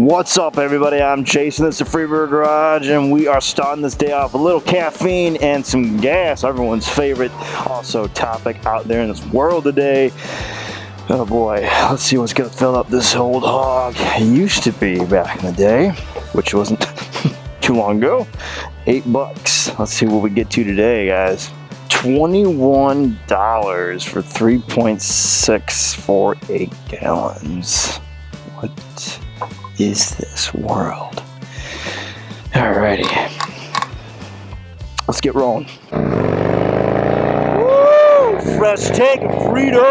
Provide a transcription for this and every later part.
What's up, everybody? I'm Jason. This is the Freebird Garage, and we are starting this day off with a little caffeine and some gas, everyone's favorite also topic out there in this world today. Oh boy, let's see what's gonna fill up this old hog. It used to be back in the day, which wasn't too long ago, $8. Let's see what we get to today, guys. $21 for 3.648 gallons. What is this world? Alrighty, let's get rolling. Woo! Fresh take of freedom!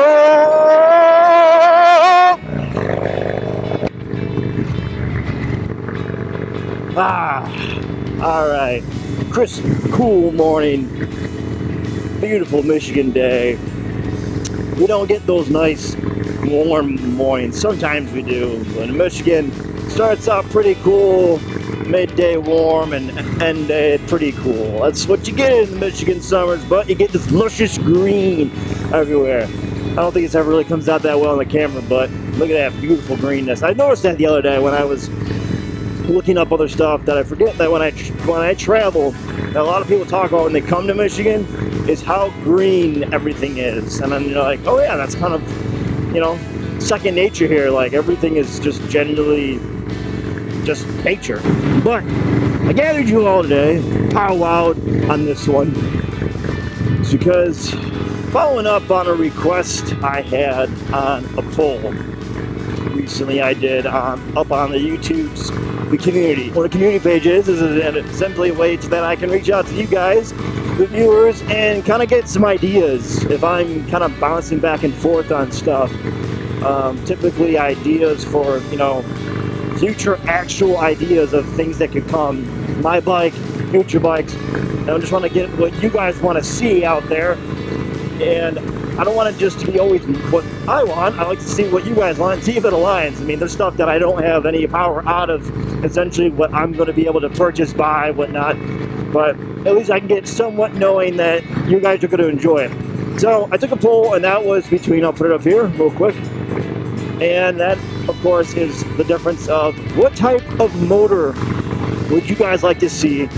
Alright, crisp, cool morning, beautiful Michigan day. We don't get those nice warm mornings. Sometimes we do, but in Michigan, starts out pretty cool, midday warm, and end day pretty cool. That's what you get in the Michigan summers, but you get this luscious green everywhere. I don't think it ever really comes out that well on the camera, but look at that beautiful greenness. I noticed that the other day when I was looking up other stuff, that I forget that when I travel, that a lot of people talk about when they come to Michigan is how green everything is. And then you're like, oh yeah, that's kind of, you know, second nature here. Like everything is just generally just nature. But I gathered you all today, powwowed on this one. It's because following up on a request I had on a poll recently I did up on the YouTube's the community. What a community page is simply a way that I can reach out to you guys, the viewers, and kind of get some ideas if I'm kind of bouncing back and forth on stuff. Typically ideas for, you know, future actual ideas of things that could come. My bike, future bikes. And I just want to get what you guys want to see out there. And I don't want it just to be always what I want. I like to see what you guys want and see if it aligns. I mean, there's stuff that I don't have any power out of, essentially what I'm going to be able to purchase, buy, whatnot. But at least I can get somewhat knowing that you guys are going to enjoy it. So I took a poll, and that was between, I'll put it up here real quick. And that, of course, is the difference of what type of motor would you guys like to see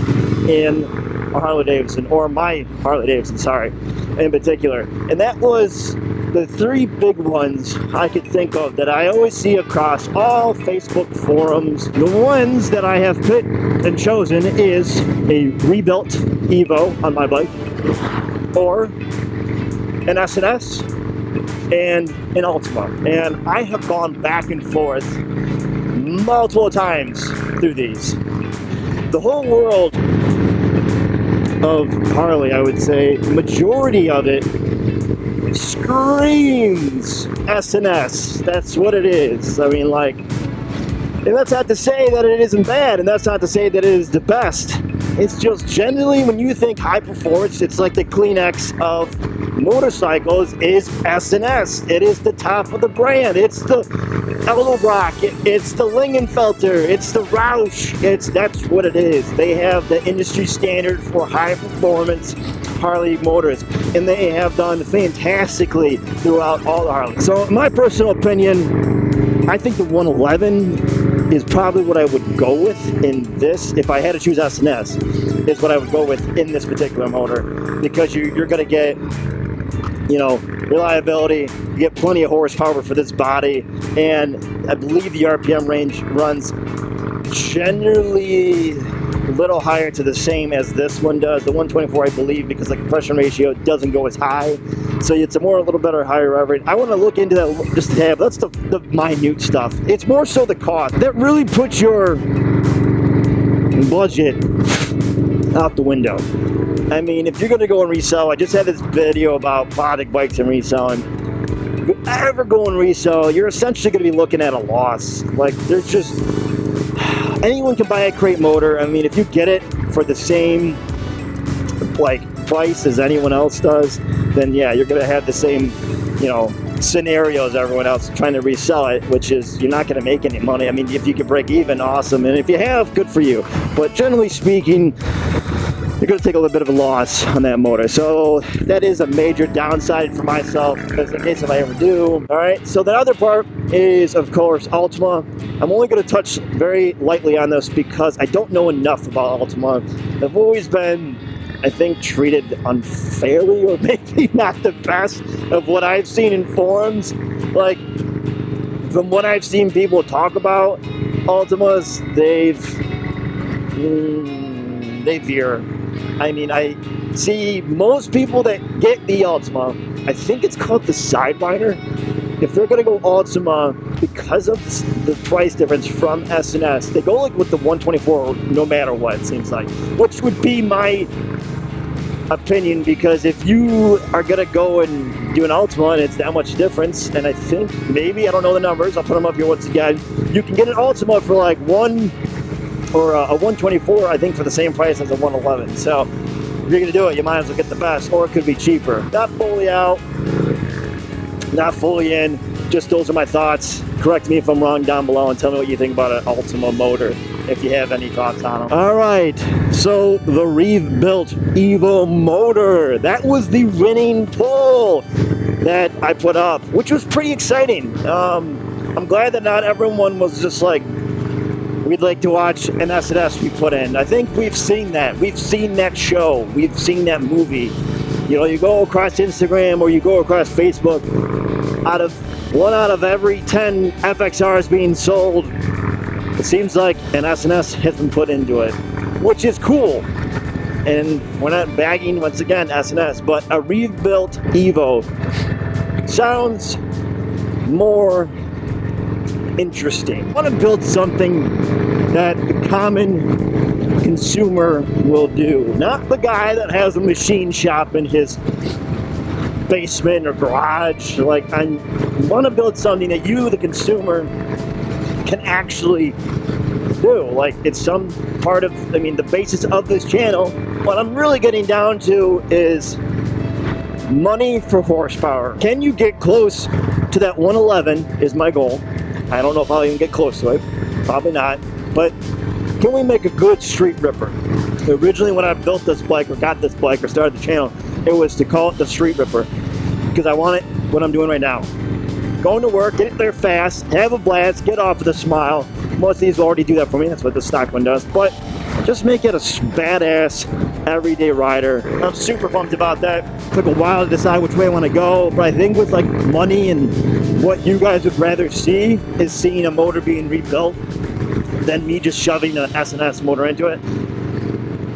in a Harley Davidson, or my Harley Davidson, sorry, in particular. And that was the three big ones I could think of that I always see across all Facebook forums. The ones that I have picked and chosen is a rebuilt Evo on my bike, or an S&S, and an Ultima. And I have gone back and forth multiple times through these. The whole world of Harley, I would say, majority of it screams S&S. That's what it is. I mean, like, and that's not to say that it isn't bad, and that's not to say that it is the best. It's just generally when you think high performance, it's like the Kleenex of motorcycles is S&S. It is the top of the brand. It's the Edelbrock. It's the Lingenfelter. It's the Roush. That's what it is. They have the industry standard for high performance Harley motors, and they have done fantastically throughout all the Harleys. So in my personal opinion, I think the 111 is probably what I would go with in this. If I had to choose S&S, is what I would go with in this particular motor, because you're going to get, you know, reliability, you get plenty of horsepower for this body, and I believe the RPM range runs generally a little higher to the same as this one does. The 124, I believe, because the compression ratio doesn't go as high, so it's a little better higher average. I want to look into that just to have, that's the minute stuff. It's more so the cost that really puts your budget out the window. I mean, if you're going to go and resell, I just had this video about product bikes and reselling. If you ever go and resell, you're essentially going to be looking at a loss. Like, there's just, anyone can buy a crate motor. I mean, if you get it for the same, like, price as anyone else does, then yeah, you're going to have the same, you know, scenarios everyone else trying to resell it, which is you're not going to make any money. I mean, if you can break even, awesome, and if you have, good for you. But generally speaking, you're going to take a little bit of a loss on that motor. So that is a major downside for myself, just in case if I ever do. All right, so the other part is, of course, Altima. I'm only going to touch very lightly on this because I don't know enough about Altima. I've always been, I think, treated unfairly, or maybe not the best of what I've seen in forums. Like, from what I've seen people talk about Altimas, they veer. I mean, I see most people that get the Altima, I think it's called the Sidewinder. If they're gonna go Altima, because of the price difference from S&S, they go like with the 124 no matter what, it seems like, which would be my opinion, because if you are gonna go and do an Altima and it's that much difference, and I think maybe, I don't know the numbers, I'll put them up here once again, you can get an Altima for like a 124, I think, for the same price as a 111. So if you're gonna do it, you might as well get the best, or it could be cheaper. Not fully out, not fully in, just those are my thoughts. Correct me if I'm wrong down below and tell me what you think about an Altima motor, if you have any thoughts on them. All right, so the rebuilt Evo motor, that was the winning poll that I put up, which was pretty exciting. I'm glad that not everyone was just like, we'd like to watch an S&S we put in. I think we've seen that. We've seen that show. We've seen that movie. You know, you go across Instagram or you go across Facebook, one out of every 10 FXRs being sold, it seems like an S&S has been put into it, which is cool. And we're not bagging, once again, S&S, but a rebuilt Evo sounds more interesting. I want to build something that the common consumer will do, not the guy that has a machine shop in his basement or garage. Like, I want to build something that you, the consumer, can actually do. Like, it's some part of, I mean, the basis of this channel. What I'm really getting down to is money for horsepower. Can you get close to that 111 is my goal. I don't know if I'll even get close to it. Probably not. But can we make a good street ripper? Originally, when I built this bike or got this bike or started the channel, it was to call it the street ripper, because I want it what I'm doing right now. Going to work, get it there fast, have a blast, get off with a smile. Most of these will already do that for me. That's what the stock one does. But just make it a badass everyday rider. I'm super pumped about that. Took a while to decide which way I want to go, but I think with like money and what you guys would rather see is seeing a motor being rebuilt than me just shoving an S&S motor into it.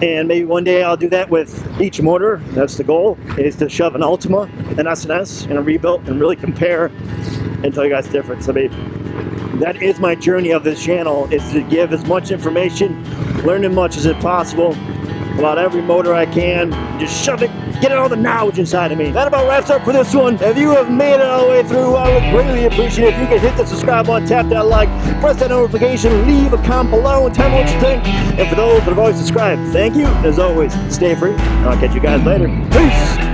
And maybe one day I'll do that with each motor. That's the goal, is to shove an Altima, an S&S, and a rebuilt, and really compare and tell you guys the difference. I mean, that is my journey of this channel, is to give as much information, learn as much as possible about every motor I can, just shove it, get all the knowledge inside of me. That about wraps up for this one. If you have made it all the way through, I would greatly appreciate it if you could hit the subscribe button, tap that like, press that notification, leave a comment below and tell me what you think. And for those that have already subscribed, thank you. As always, stay free, and I'll catch you guys later. Peace!